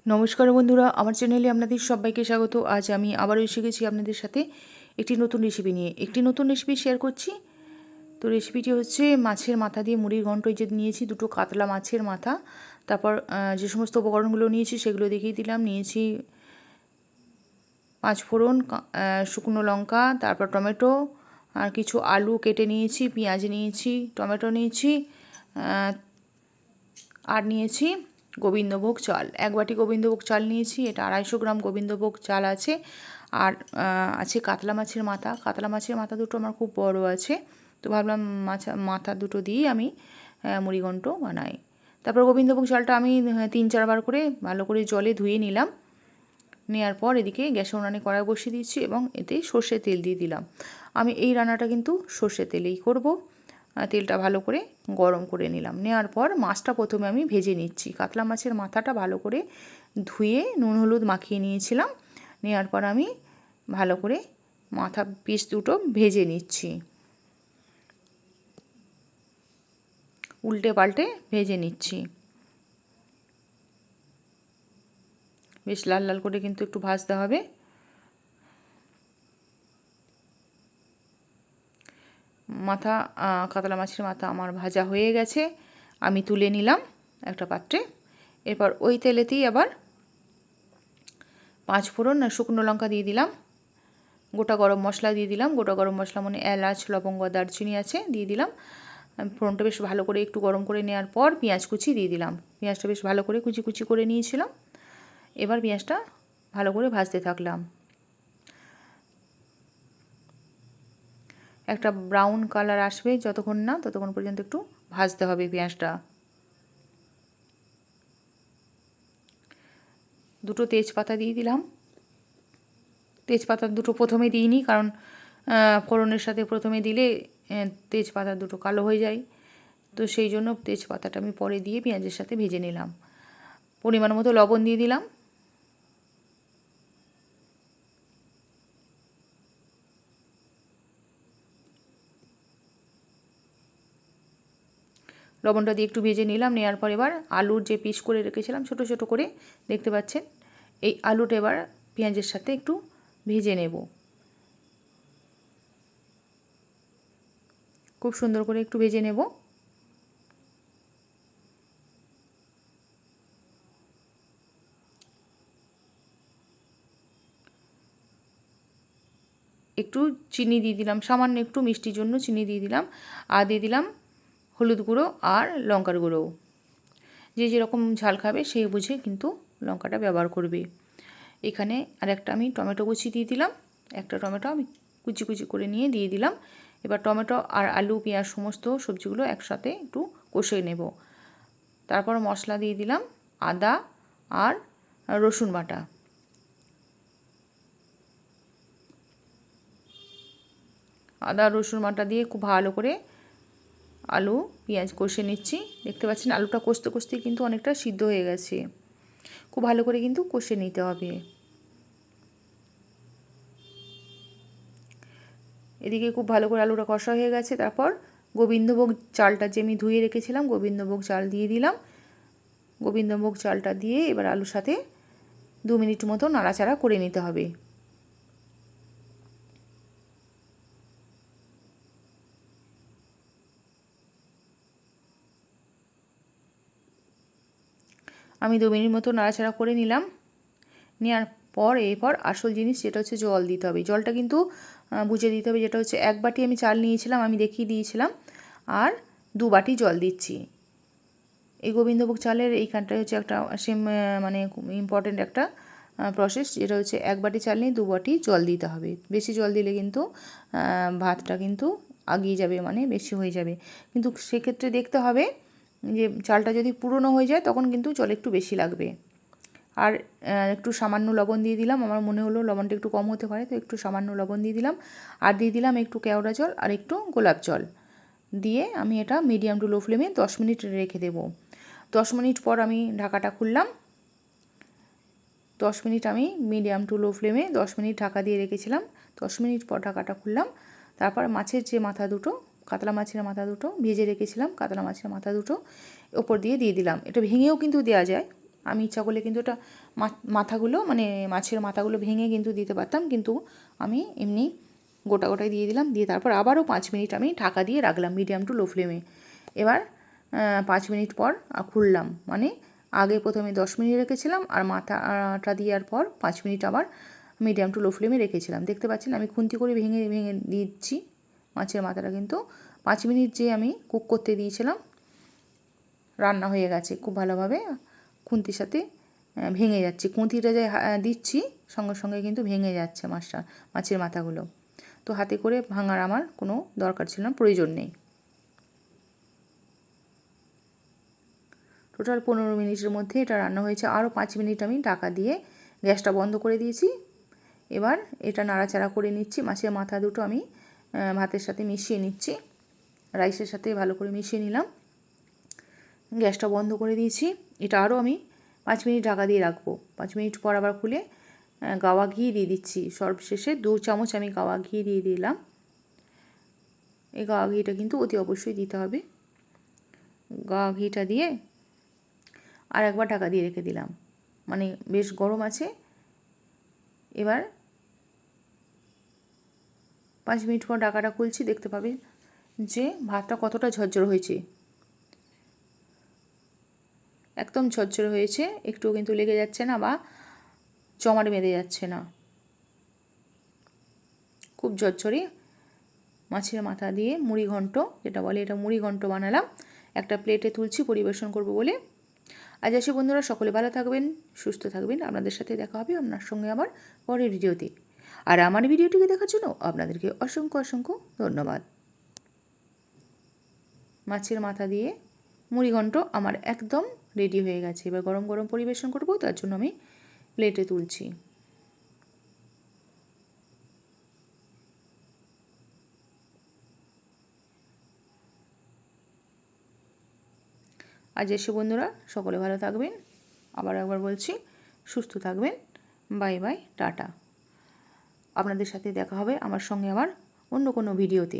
নমস্কার বন্ধুরা, আমার চ্যানেলে আপনাদের সবাইকে স্বাগত। আজ আমি আবারও এসে গেছি আপনাদের সাথে একটি নতুন রেসিপি নিয়ে। একটি নতুন রেসিপি শেয়ার করছি। তো রেসিপিটি হচ্ছে মাছের মাথা দিয়ে মুড়ির ঘন্ট। যে নিয়েছি দুটো কাতলা মাছের মাথা, তারপর যে সমস্ত উপকরণগুলো নিয়েছি সেগুলো দেখিয়ে দিলাম। নিয়েছি 5 ফোড়ন, শুকনো লঙ্কা, তারপর টমেটো, আর কিছু আলু কেটে নিয়েছি, পেঁয়াজ নিয়েছি, টমেটো নিয়েছি, আর নিয়েছি গোবিন্দভোগ চাল। 1 বাটি গোবিন্দভোগ চাল নিয়েছি। এটা 250 গ্রাম গোবিন্দভোগ চাল আছে। আর আছে কাতলা মাছের মাথা। কাতলা মাছের মাথা দুটো আমার খুব বড় আছে, তো ভাবলাম মাথা দুটো দিয়েই আমি মুড়িঘণ্ট বানাই। তারপর গোবিন্দভোগ চালটা আমি 3-4 বার করে ভালো করে জলে ধুয়ে নিলাম। নেওয়ার পর এদিকে গ্যাসে উনানে কড়াই বসিয়ে দিচ্ছি এবং এতে সর্ষের তেল দিয়ে দিলাম। আমি এই রান্নাটা কিন্তু সর্ষের তেলেই করব। তেলটা ভালো করে গরম করে নিলাম। নেওয়ার পর মাছটা প্রথমে আমি ভেজে নিচ্ছি। কাতলা মাছের মাথাটা ভালো করে ধুয়ে নুন হলুদ মাখিয়ে নিয়েছিলাম। নেওয়ার পর আমি ভালো করে মাথা পিস দুটো ভেজে নিচ্ছি, উল্টে পাল্টে ভেজে নিচ্ছি। বেশ লাল লাল করে কিন্তু একটু ভাজতে হবে। মাথা কাতলা মাছের মাথা আমার ভাজা হয়ে গেছে, আমি তুলে নিলাম একটা পাত্রে। এরপর ওই তেলেতেই আবার 5 ফোড়ন আর শুকনো লঙ্কা দিয়ে দিলাম, গোটা গরম মশলা দিয়ে দিলাম। গোটা গরম মশলা মানে এলাচ, লবঙ্গ, দারচিনি আছে, দিয়ে দিলাম। ফোড়নটা বেশ ভালো করে একটু গরম করে নেওয়ার পর পেঁয়াজ কুচি দিয়ে দিলাম। পেঁয়াজটা বেশ ভালো করে কুচি কুচি করে নিয়েছিলাম। এবার পেঁয়াজটা ভালো করে ভাজতে থাকলাম। একটা ব্রাউন কালার আসবে যতক্ষণ না, ততক্ষণ পর্যন্ত একটু ভাজতে হবে পেঁয়াজটা। দুটো তেজপাতা দিয়ে দিলাম। তেজপাতা দুটো প্রথমে দিইনি, কারণ ফোড়নের সাথে প্রথমে দিলে তেজপাতা দুটো কালো হয়ে যায়, তো সেই জন্য তেজপাতাটা আমি পরে দিয়ে পেঁয়াজের সাথে ভেজে নিলাম। পরিমাণ মতো লবণ দিয়ে দিলাম। লবণটা দিয়ে একটু ভেজে নিলাম। নেওয়ার পর এবার আলুর যে পিস করে রেখেছিলাম ছোট ছোট করে, দেখতে পাচ্ছেন, এই আলুটা এবার পেঁয়াজের সাথে একটু ভেজে নেব। খুব সুন্দর করে একটু ভেজে নেব। একটু চিনি দিয়ে দিলাম, সামান্য একটু মিষ্টির জন্য চিনি দিয়ে দিলাম। আর দিয়ে দিলাম হলুদ গুঁড়ো আর লঙ্কার গুঁড়ো। যে যেরকম ঝাল খাবে সেই বুঝে কিন্তু লঙ্কাটা ব্যবহার করবে। এখানে আরেকটা আমি টমেটো কুচি দিয়ে দিলাম। একটা টমেটো আমি কুচি কুচি করে নিয়ে দিয়ে দিলাম। এবার টমেটো আর আলু, পেঁয়াজ সমস্ত সবজিগুলো একসাথে একটু কষে নেব। তারপর মশলা দিয়ে দিলাম আদা আর রসুন বাটা। আদা রসুন বাটা দিয়ে খুব ভালো করে আলু পেঁয়াজ কষে নিচ্ছি। দেখতে পাচ্ছেন আলুটা কষতে কষতেই কিন্তু অনেকটা সিদ্ধ হয়ে গেছে। খুব ভালো করে কিন্তু কষে নিতে হবে। এদিকে খুব ভালো করে আলুটা কষা হয়ে গেছে। তারপর গোবিন্দভোগ চালটা যে আমি ধুয়ে রেখেছিলাম, গোবিন্দভোগ চাল দিয়ে দিলাম। গোবিন্দভোগ চালটা দিয়ে এবার আলুর সাথে 2 মিনিট মতো নাড়াচাড়া করে নিতে হবে। আমি 2 মিনিট মতো নাড়াচাড়া করে নিলাম। নেওয়ার পর এরপর আসল জিনিস যেটা হচ্ছে জল দিতে হবে। জলটা কিন্তু বুঝে দিতে হবে। যেটা হচ্ছে 1 বাটি আমি চাল নিয়েছিলাম, আমি দেখিয়ে দিয়েছিলাম, আর 2 বাটি জল দিচ্ছি। এই গোবিন্দভোগ চালের এইখানটায় হচ্ছে একটা সেম মানে ইম্পর্টেন্ট একটা প্রসেস, যেটা হচ্ছে 1 বাটি চাল নিয়ে 2 বাটি জল দিতে হবে। বেশি জল দিলে কিন্তু ভাতটা কিন্তু আগিয়ে যাবে, মানে বেশি হয়ে যাবে। কিন্তু সেক্ষেত্রে দেখতে হবে যে চালটা যদি পুরনো হয়ে যায় তখন কিন্তু জল একটু বেশি লাগবে। আর একটু সামান্য লবণ দিয়ে দিলাম। আমার মনে হলো লবণটা একটু কম হতে পারে, তো একটু সামান্য লবণ দিয়ে দিলাম। আর দিয়ে দিলাম একটু কেওড়া জল আর একটু গোলাপ জল দিয়ে আমি এটা মিডিয়াম টু লো ফ্লেমে 10 মিনিট রেখে দেব। 10 মিনিট পর আমি ঢাকাটা খুললাম। 10 মিনিট আমি মিডিয়াম টু লো ফ্লেমে 10 মিনিট ঢাকা দিয়ে রেখেছিলাম। 10 মিনিট পর ঢাকাটা খুললাম। তারপর মাছের যে মাথা দুটো, কাতলা মাছের মাথা দুটো ভেজে রেখেছিলাম, কাতলা মাছের মাথা দুটো ওপর দিয়ে দিলাম। এটা ভেঙেও কিন্তু দেওয়া যায়, আমি ইচ্ছা করলে কিন্তু ওটা মাথাগুলো মানে মাছের মাথাগুলো ভেঙে কিন্তু দিতে পারতাম, কিন্তু আমি এমনি গোটা গোটাই দিয়ে দিলাম। দিয়ে তারপর আবারও 5 মিনিট আমি ঢাকা দিয়ে রাখলাম মিডিয়াম টু লো ফ্লেমে। এবার 5 মিনিট পর খুললাম, মানে আগে প্রথমে 10 মিনিট রেখেছিলাম আর মাথাটা দেওয়ার পর 5 মিনিট আবার মিডিয়াম টু লো ফ্লেমে রেখেছিলাম। দেখতে পাচ্ছেন আমি খুন্তি করে ভেঙে ভেঙে দিচ্ছি মাছের মাথাটা, কিন্তু 5 মিনিট যে আমি কুক করতে দিয়েছিলাম রান্না হয়ে গেছে খুব ভালোভাবে। খুন্তির সাথে ভেঙে যাচ্ছে, খুন্তিটা যে দিচ্ছি সঙ্গে সঙ্গে কিন্তু ভেঙে যাচ্ছে মাছের মাথাগুলো। তো হাতে করে ভাঙার আমার কোনো দরকার ছিল না, প্রয়োজন নেই। টোটাল 15 মিনিটের মধ্যে এটা রান্না হয়েছে। আরও 5 মিনিট আমি ঢাকা দিয়ে গ্যাসটা বন্ধ করে দিয়েছি। এবার এটা নাড়াচাড়া করে নিচ্ছি। মাছের মাথা দুটো আমি ভাতের সাথে মিশিয়ে নিচ্ছি, রাইসের সাথে ভালো করে মিশিয়ে নিলাম। গ্যাসটা বন্ধ করে দিয়েছি। এটা আরও আমি 5 মিনিট ঢাকা দিয়ে রাখবো। 5 মিনিট পর আবার খুলে গাওয়া ঘি দিয়ে দিচ্ছি। সর্বশেষে 2 চামচ আমি গাওয়া ঘি দিয়ে দিলাম। এই গাওয়া ঘিটা কিন্তু অতি অবশ্যই দিতে হবে। গাওয়া ঘিটা দিয়ে আর একবার ঢাকা দিয়ে রেখে দিলাম, মানে বেশ গরম আছে। এবার 5 মিনিট পর ঢাকাটা খুলছি, দেখতে পাবে যে ভাতটা কতটা ঝরঝরে হয়েছে। একদম ঝরঝরে হয়েছে, একটুও কিন্তু লেগে যাচ্ছে না বা জমাট বেঁধে যাচ্ছে না, খুব ঝরঝরে। মাছের মাথা দিয়ে মুড়ি ঘন্ট যেটা বলে, এটা মুড়ি ঘন্ট বানালাম। একটা প্লেটে তুলছি পরিবেশন করব বলে। আজ আসি বন্ধুরা, সকলে ভালো থাকবেন, সুস্থ থাকবেন। আপনাদের সাথে দেখা হবে আপনার সঙ্গে আমার পরের ভিডিওতে। আর আমার ভিডিওটিকে দেখার জন্য আপনাদেরকে অসংখ্য অসংখ্য ধন্যবাদ। মাছের মাথা দিয়ে মুড়ি ঘন্ট আমার একদম রেডি হয়ে গেছে। এবার গরম গরম পরিবেশন করব, তার জন্য আমি প্লেটে তুলছি। আজ এসে বন্ধুরা সকলে ভালো থাকবেন, আবার একবার বলছি সুস্থ থাকবেন। Bye bye, tata. আপনাদের সাথে দেখা হবে আমার সঙ্গে আবার অন্য কোনো ভিডিওতে।